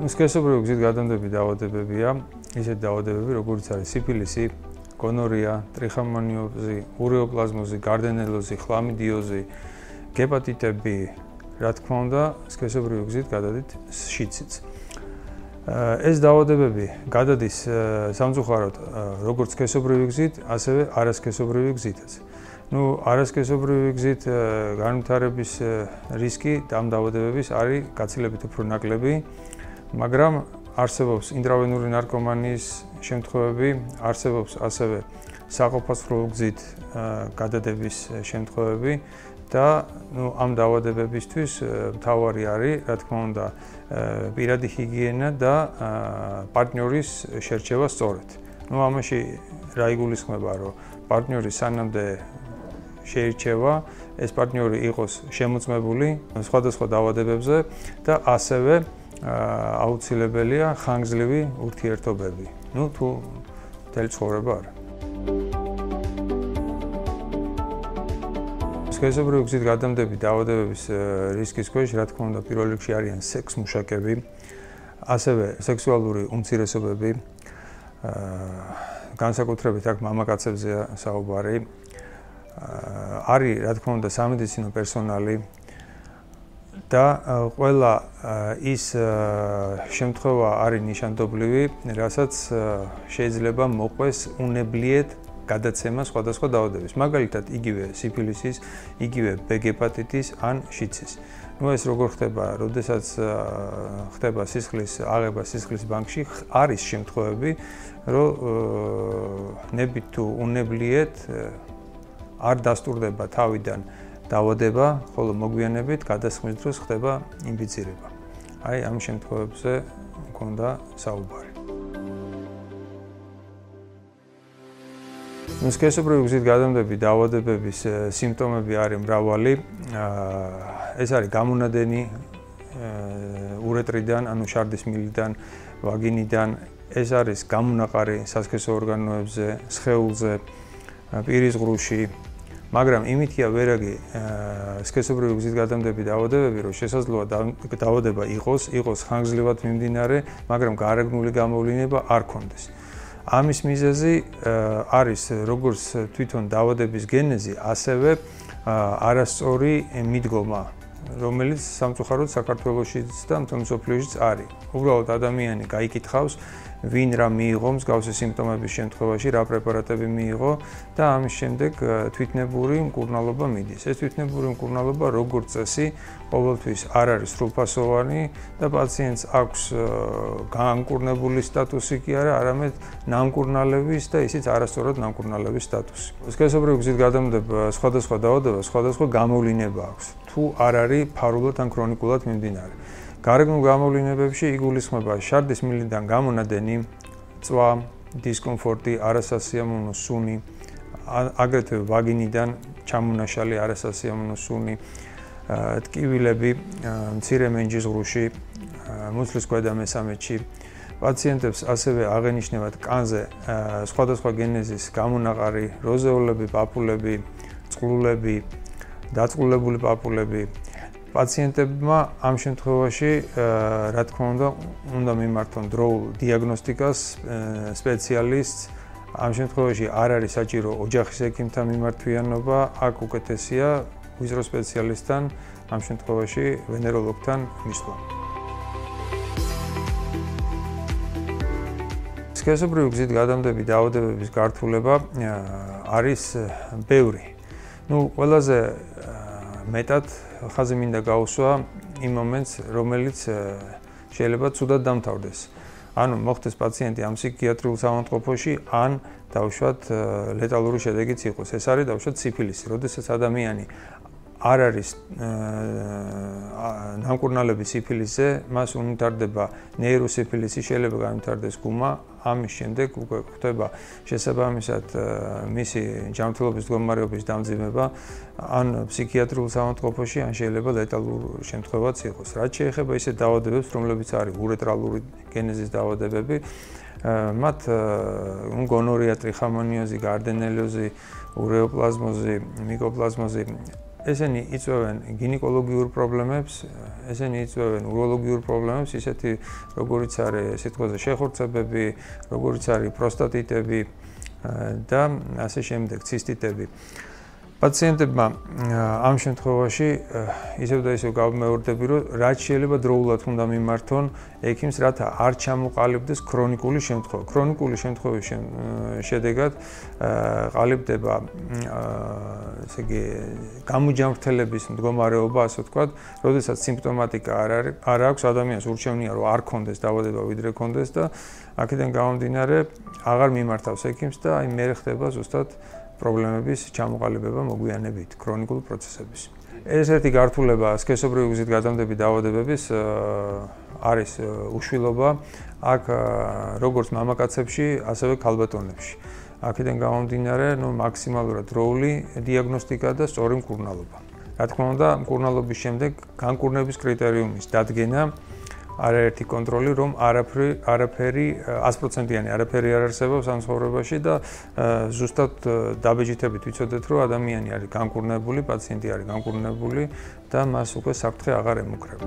სქესობრივი გზით გადამდები დაავადებებია, ისეთი დაავადებები, როგორც არის სიფილისი, გონორია, ტრიხომონიოზი, ურეოპლაზმოზი, გარდენელოზი, ხლამიდიოზი, გეპატიტები, რა თქმა უნდა, სქესობრივი გზით გადადით შიციც. ეს დაავადებები გადადის სამწუხაროდ როგორც სქესობრივი გზით, ასევე არასქესობრივი გზითაც. არასქესობრივი გზით განვითარების რისკი ამ დაავადებების არის გაცილებით უფრო ნაკლები, მაგრამ არსებობს ინტრავენური ნარკომანიის შემთხვევები, არსებობს ასევე საყოფაცრუო გზით გადადების შემთხვევები და ამ დაავადებებისთვის მთავარი არის, რა თქმა უნდა, პირადი ჰიგიენა და პარტნიორის შერჩევა სწორედ. ამაში რა იგულისხმება, რომ პარტნიორი სანამდე შეირჩევა, ეს პარტნიორი იყოს შემოწმებული სხვადასხვა დაავადებებზე და ასევე აუცილებელია ხანგრძლივი ურთიერთობები. თუ მთელი ცხოვრება არა. სქესობრივი გზით გადამდები დაავადებების რისკის ქვეშ, რა თქმა უნდა, პირველ რიგში არიან სექს-მუშაკები, ასევე სექსუალური უმცირესობები, განსაკუთრებით აქ მამაკაცებზეა საუბარი. არის, რა თქმა უნდა, სამედიცინო პერსონალი და ყველა ის შემთხვევა არის ნიშანდობლივი, რასაც შეიძლება მოყვეს უნებლიეთ გადაცემა სხვადასხვა დაავადების. მაგალითად, იგივე სიფილისის, იგივე B ჰეპატიტის ან შიცის. ეს როგორ ხდება, როდესაც ხდება სისხლის აღება სისხლის ბანკში, არის შემთხვევები, რომ ნებით თუ უნებლიეთ არ დასტურდება თავიდან დაავადება, ხოლო მოგვიანებით გადასხმის დროს ხდება ინფიცირება. ამ შემთხვევებზე მქონდა საუბარი. სქესობრივი გზით გადამდები დაავადებების სიმპტომები არის მრავალი. ეს არის გამონადენი ურეტრიდან, ანუ შარდის მილიდან, ვაგინიდან, ეს არის გამონაყარი სასქესო ორგანოებზე, სხეულზე, პირის ღრუში, მაგრამ იმითია ვერაგი სქესობრივი გზით გადამდები დაავადებები, რომ შესაძლოა დაავადება იყოს ხანგრძლივად მიმდინარე, მაგრამ გარეგნული გამოვლინება არ ქონდეს. ამის მიზეზი არის როგორც თვითონ დაავადების გენეზი, ასევე არასწორი მიდგომა, რომელიც სამწუხაროდ საქართველოშიც და მთელ მსოფლიოშიც არის. უბრალოდ ადამიანი გაიკითხავს, ვინ რა მიიღო მსგავსი სიმპტომების შემთხვევაში, რა პრეპარატები მიიღო და ამის შემდეგ თვითნებური მკურნალობა მიდის. ეს თვითნებური მკურნალობა როგორც წესი ყოველთვის არ არის სრულფასოვანი და პაციენტს აქვს განკურნებული სტატუსი კი არა, არამედ ნამკურნალების და ისიც არასწორად ნამკურნალების სტატუსი. სქესობრივი გზით გადამდებ სხვადასხვა დაავადებას სხვადასხვა გამოვლინება აქვს, თუ არ არის ფარულად ან ქრონიკულად მიმდინარე. გარეგნულ გამოვლინებებში იგულისხმება შარდის მილიდან გამონადენი, წვა, დისკომფორტი, არასასიამოვნო სუნი, აგრეთვე ვაგინიდან ჩამონაშალი არასასიამოვნო სუნი, ტკივილები, მცირე მენჯის ღრუში, მუცლის ქვედა მესამედში. პაციენტებს ასევე აღენიშნებათ კანზე სხვადასხვა გენეზის გამონაყარი, როზეოლები, პაპულები, წყლულები, დაწყლულებული პაპულები. პაციენტებმა ამ შემთხვევაში, რა თქმა უნდა მიმართონ დროულ დიაგნოსტიკას სპეციალისტს. ამ შემთხვევაში არ არის საჭირო ოჯახის ექიმთან მიმართვიანობა, აქ უკეთესია ვიზრო სპეციალისტთან, ამ შემთხვევაში ვენეროლოგთან მისვლა. სქესობრივი გზით გადამდები დაავადებების გართულება არის ბევრი. ყველაზე მეტად ხაზი მინდა გაუსვა იმ მომენტს, რომელიც შეიძლება ცუდად დამთავრდეს. ანუ მოხდეს პაციენტი ამ ფსიქიატრიულ საავადმყოფოში, ან დავუშვათ ლეტალური შედეგიც იყოს. ეს არის დავუშვათ სიფილისი, როდესაც ადამიანი არ არის ნამკურნალები სიფილისზე, მას უნიტარდება ნეიროსიფილისი, შეიძლება განვითარდეს გუმა, ამის შემდეგ უკვე ხდება შესაბამისად მისი ჯანმრთელობის მდგომარეობის დამძიმება, ან ფსიქიატრიულ საავადმყოფოში, ან შეიძლება ლეტალური შემთხვევაც იყოს. რაც შეეხება ისეთ დაავადებებს, რომლებიც არის ურეტრალური გენეზის დაავადებები, მათ გონორია, ტრიხომონიოზი, გარდენელოზი, ურეოპლაზმოზი, მიკოპლაზმოზი ესენი იწვევენ გინეკოლოგიურ პრობლემებს, ესენი იწვევენ უროლოგიურ პრობლემებს, ისეთი როგორიც არის სიტყვაზე შეხორცებები, როგორიც არის პროსტატიტები და ასე შემდეგ, ცისტიტები. პაციენტებმა ამ შემთხვევაში ისევ და ისევ გავმეორდები, რომ რაც შეიძლება დროულად უნდა მიმართონ ექიმს, რათა არ ჩამოყალიბდეს ქრონიკული შემთხვევა. ქრონიკული შემთხვევის შედეგად ყალიბდება ესე იგი გამოჯანმრთელების მდგომარეობა, ასე ვთქვათ, როდესაც სიმპტომატიკა არ აქვს, ადამიანს ურჩევნია, რომ არ კონდეს დაავადება, ვიდრე კონდეს და აქედან გამომდინარე აღარ მიმართავს ექიმს და აი მე ხდება ზუსტად პრობლემების ჩამოყალიბება მოგვიანებით, ქრონიკულ პროცესების. ეს ერთი გართულება სქესობრივი გზით გადამდები დაავადებების არის უშვილობა აქ როგორც მამაკაცებში, ასევე ქალბატონებში. აქედან გამომდინარე, მაქსიმალურად დროული დიაგნოსტიკა და სწორი მკურნალობა. რა თქმა უნდა, მკურნალობის შემდეგ განკურნების კრიტერიუმის დადგენა არაერთი კონტროლი, რომ არაფერი 100%-იანი არაფერი არ არსებობს ამ ცხოვრებაში და ზუსტად დაბეჭდებით ვიცოდეთ, რომ ადამიანი არის განკურნებული, პაციენტი არის განკურნებული და მას უკვე საფრთხე აღარ ემუქრება.